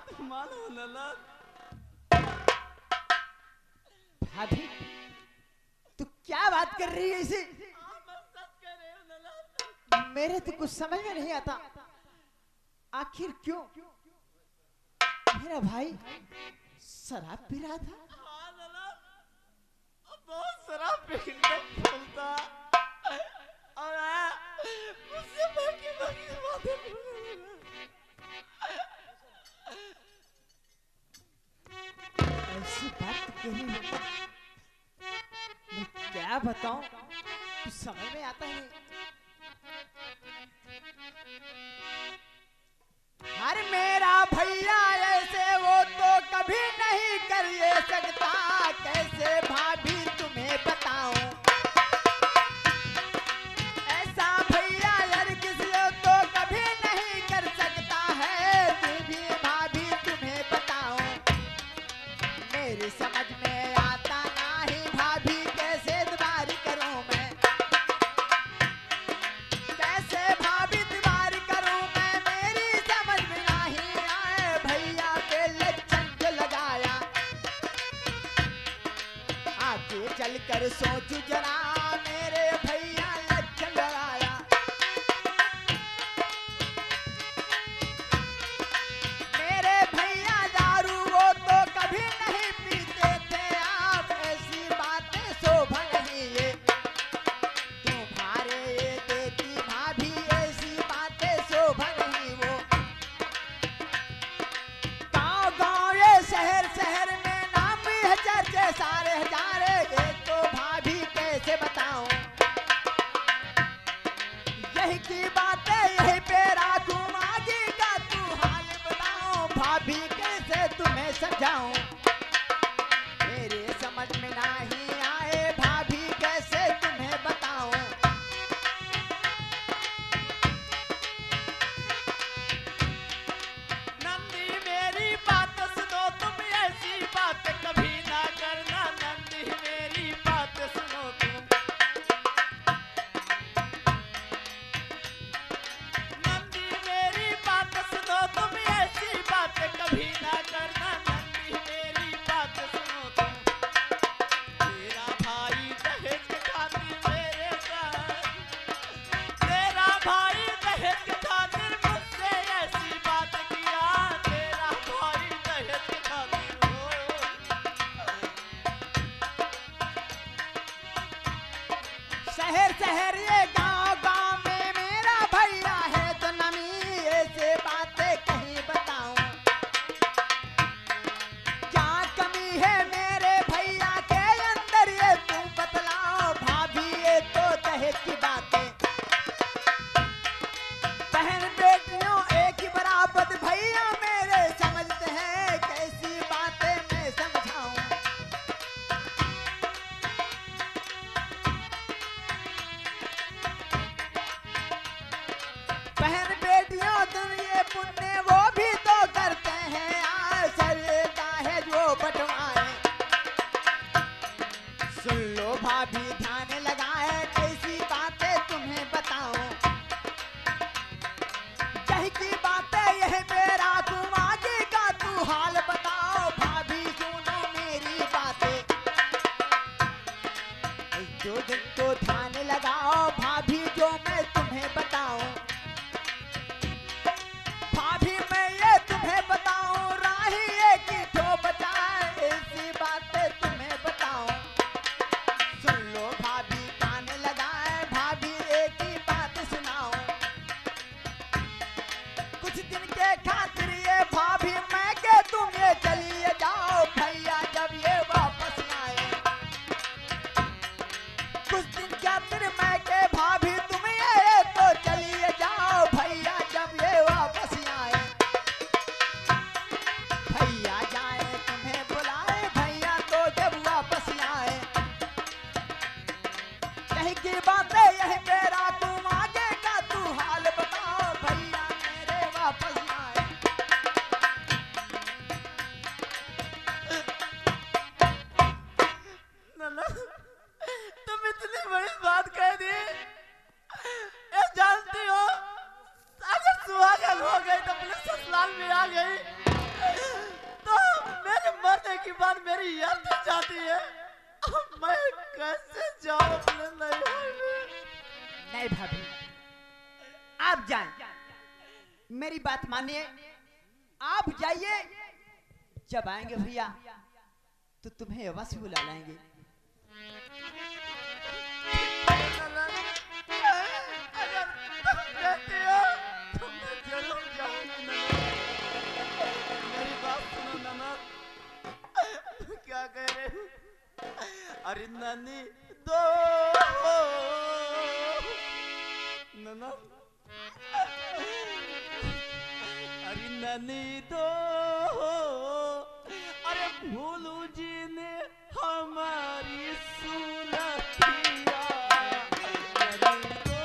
बात मानो ननद। भाभी तू क्या बात कर रही है इसे? मैं सच कह रही हूँ ननद। मेरे तो कुछ समझ में नहीं आता, आखिर क्यों मेरा भाई शराब पी रहा था? हाँ ननद, बहुत शराब पीने बोलता और आया मुझसे बाकी बाकी बातें बोलने लगा। ऐसी बात कही है, मैं क्या बताऊं, कुछ समझ में आता ही नहीं। हर मेरा भैया ऐसे वो तो कभी नहीं कर ये सकता, कैसे भाभी तुम्हें बताऊं, ऐसा भैया यार किसी तो कभी नहीं कर सकता है, फिर भी भाभी तुम्हें बताऊं, मेरी समझ में आता नहीं भाभी कैसे दुबारी करूं मैं, कैसे भाभी दुबारी करूं मैं, मेरी समझ में नहीं आए भैया के लक्षण जो लगाया, आगे चलकर सोचू जरा मेरे भैया लक्षण लगाया, मेरे भैया दारू वो तो कभी नहीं पीते थे, आप ऐसी बातें शोभा नहीं ये, तुम्हारे ये देती भाभी ऐसी बातें शोभा नहीं वो, गाँव गाँव ये शहर शहर में नाम भी है चर्चे सारे हजारे, ये तो भाभी कैसे बताऊं, यही की बातें यही पे राखूं, आगे का तू हाल बताऊं, भाभी कैसे तुम्हें समझाऊं, मेरे समझ में नहीं आए भाभी कैसे तुम्हें बताऊं, नंदी मेरी बात सुनो, तुम ऐसी बात कभी ना करना, नंदी मेरी बात सुनो तुम, नंदी मेरी बात सुनो, तुम ऐसी बात कभी ना करना, नंदी मेरी बात सुनो तुम, तेरा भाई दहेज के खातिर मेरे साथ, तेरा भाई दहेज के खातिर मुझसे ऐसी बात किया, तेरा भाई दहेज के खातिर शहर शहर ये गांव गांव में मेरा भैया है तो नमी, ऐसे बातें कहीं बताऊं, क्या कमी है मेरे भैया के अंदर ये तुम बतलाओ, भाभी ये तो दहेज की बातें, बहन बेटियों एक ही बराबर भैया मेरे समझते हैं, कैसी बातें मैं समझाऊं, बहन बेटियों तुम ये पुण्य वो भी तो करते हैं, आसरे का है जो बंटवाए, सुन लो भाभी ध्यान लगाए, कैसी बातें तुम्हें बताऊं, यही की बातें यही मेरा तुम आगे का तू हाल बताओ, भाभी सुनो मेरी बातें, जो दिन को ध्यान लगाओ भाभी जो मैं तुम्हें बताऊं, भाभी मैं ये तुम्हें बताऊं, राही एक ही ठो बचाए, ऐसी बातें तुम्हें बताऊं, सुन लो भाभी कान लगाए, भाभी एक ही बात सुनाऊं, कुछ दिन के खातिर ये भाभी मैं के तुम ये चलिए जाओ, भैया जब ये वापस आए, कुछ दिन के खातिर मैं के भाभी तुम ये तो चलिए जाओ, भैया जब ये वापस आए, भैया जाए तुम्हें बुलाए, भैया तो जब वापस आए, यही की बातें यही मेरा तुम आगे का तू हाल बताओ, भैया मेरे वापस आए, ननद तुम इतनी बड़ी बात कह दी, ये जानती हो अगर सुहागन हो गई तो अपने ससुराल में आ गई, नहीं भाभी, आप जाएं, मेरी बात मानिए, आप जाइए। जब आएंगे भैया तो तुम्हें अवश्य बुला लाएंगे। अगर तुम कहते हो तो मैं जरूर जाऊंगा ननद। मेरी बात सुनो ननद, क्या कह रहे हो? अरे नानी दो ननद, अरे नानी दो, अरे भूलू जी ने हमारी सुरतिया, नानी दो।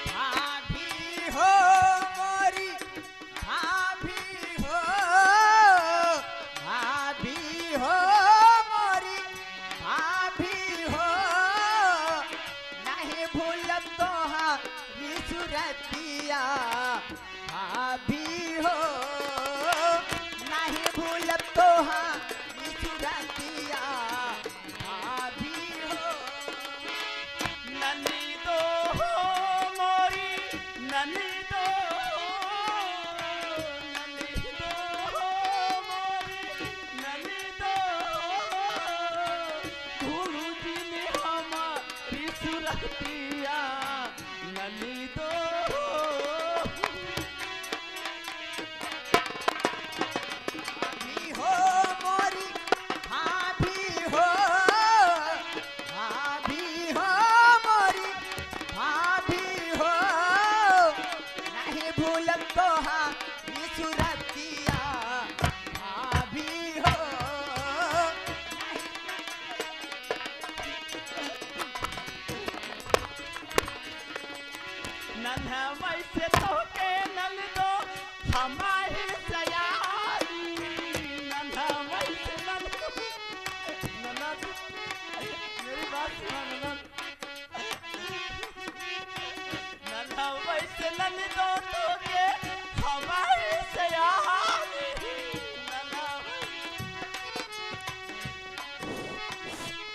भाभी हो मोरी, भाभी हो, भाभी हो मोरी, भाभी हो, नहीं भूलब तोहारी सूरतिया, भाभी हो, नहीं भूलब तोहारी सूरतिया, भाभी हो। ननी दो मोरी, ननी दो, ननी दो मोरी, ननी दो, भूलू जी ने हमारी सुरतिया, ननी दो। भाभी हो मोरी, भाभी हो, भाभी हो मोरी, भाभी हो, नहीं भूलब तोहारी सूरतिया, भाभी हो, नन्हा वैसे तो के नल दो हमारी सयारी, नन्हा वैसे नल दो, ननद मेरी बात सुनो ननद, नन्हा वैसे नल दो तो के हमारी सयारी, नन्हा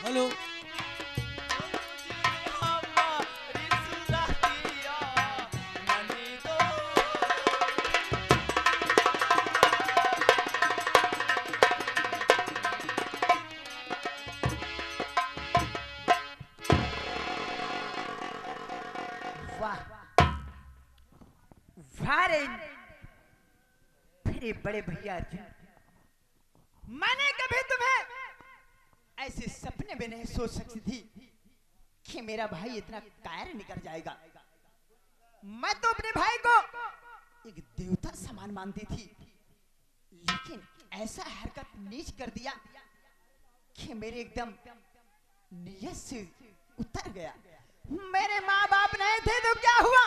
हेलो, हमारी सुरतिया, ननी दो। वाह वाह रे मेरे बड़े भैया अर्जुन, मैंने कभी तुम्हें ऐसे सपने में नहीं सोच सकती थी कि मेरा भाई इतना कायर निकल जाएगा। मैं तो अपने भाई को एक देवता समान मानती थी, लेकिन ऐसा हरकत नीच कर दिया कि मेरे एकदम नियत से उतर गया। मेरे माँ बाप नहीं थे तो क्या हुआ,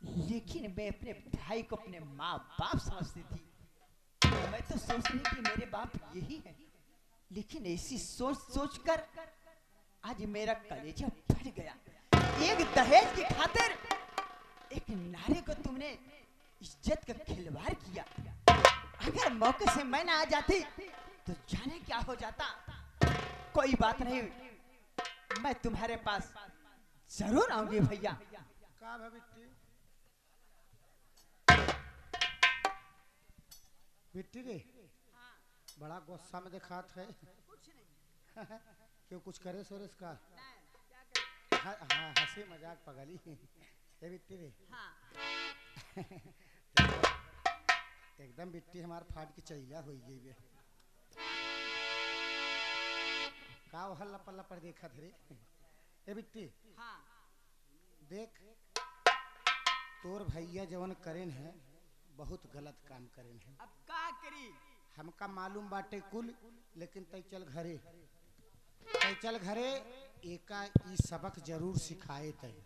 लेकिन मैं अपने भाई को अपने माँ बाप समझती थी। मैं तो सोच रही थी मेरे बाप यही है, लेकिन ऐसी सोच सोच कर आज मेरा कलेजा फट गया। एक दहेज की खातिर एक नारे को तुमने इज्जत का खिलवाड़ किया। अगर मौके से मैं ना आ जाती तो जाने क्या हो जाता। कोई बात नहीं, मैं तुम्हारे पास जरूर आऊंगी भैया। का बिट्टी बिट्टी रे, बड़ा गुस्सा में दिखात है। क्यों कुछ करे सोरेस का? हाँ हाँ, हंसी मजाक पगली ए बिट्टी रे। एकदम बिट्टी हमार फाट की चैला हो गई बे। का वो हल्ला पल्ला पर देखा थे रे ए बिट्टी। देख तोर भैया जवन करेन है बहुत गलत काम करेन है। अब का करी? हमका मालूम बाटे कुल, लेकिन तई चल घरे, तई चल घरे, एका ई सबक जरूर सिखाए तई।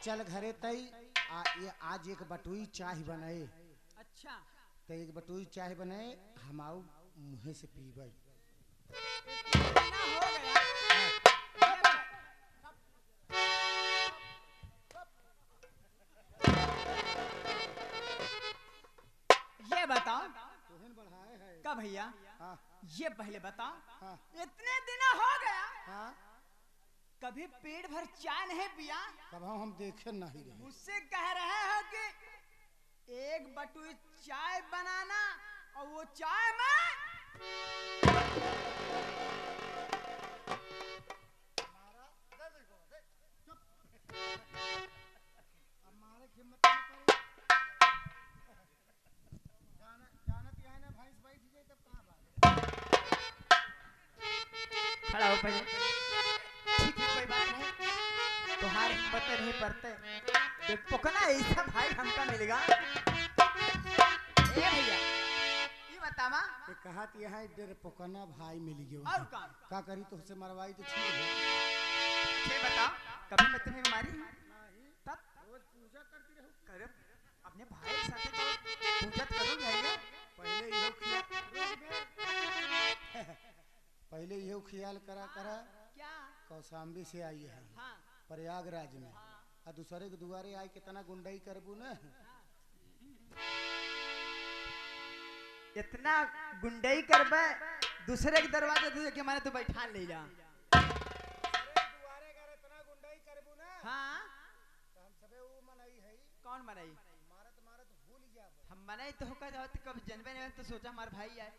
चल घरे तई ये आज एक बटुई चाय बनाए। अच्छा, तई एक बटुई चाय बनाए, हम आऊ मुँहे से पीबई। ना हो गया। का भैया हाँ ये पहले बताओ, हाँ इतने दिन हो गया हाँ, कभी पेट भर चाय नहीं पिया, कब हम देखे नहीं रहे। मुझसे कह रहे हो कि एक बटुई चाय बनाना और वो चाय में खड़ा हो पहले। ठीक है कोई बात नहीं, तुम्हारी हिम्मत नहीं पड़ते पोकना ऐसा भाई हमका मिलेगा। ए भैया ये बतावा ये कहा कि यहाँ डेर पोकना भाई मिल गयो। और का करी तो उसे मरवाई तो ठीक है। ये बताओ कभी मैं तुम्हें मारी हूँ? तब रोज पूजा करती रहूं। कर अपने भाई के साथ तो पूजा करूँ भैया। पहले यह ख्याल करा करा क्या कौशाम्बी से आई है हाँ प्रयागराज में, और दूसरे के दुआरे आई कितना गुंडाई करबू न। इतना गुंडई करबे दूसरे के दरवाजे तुझे के माने तू बैठा ले जा। दुआरे कर इतना गुंडाई करबू न, हाँ तो हम सबे वो मनई है। कौन मनाई? मारत मारत भूल जाब। हम मनाई तो होकर कब जन्मे नहीं तो सोचा हमारे भाई आए।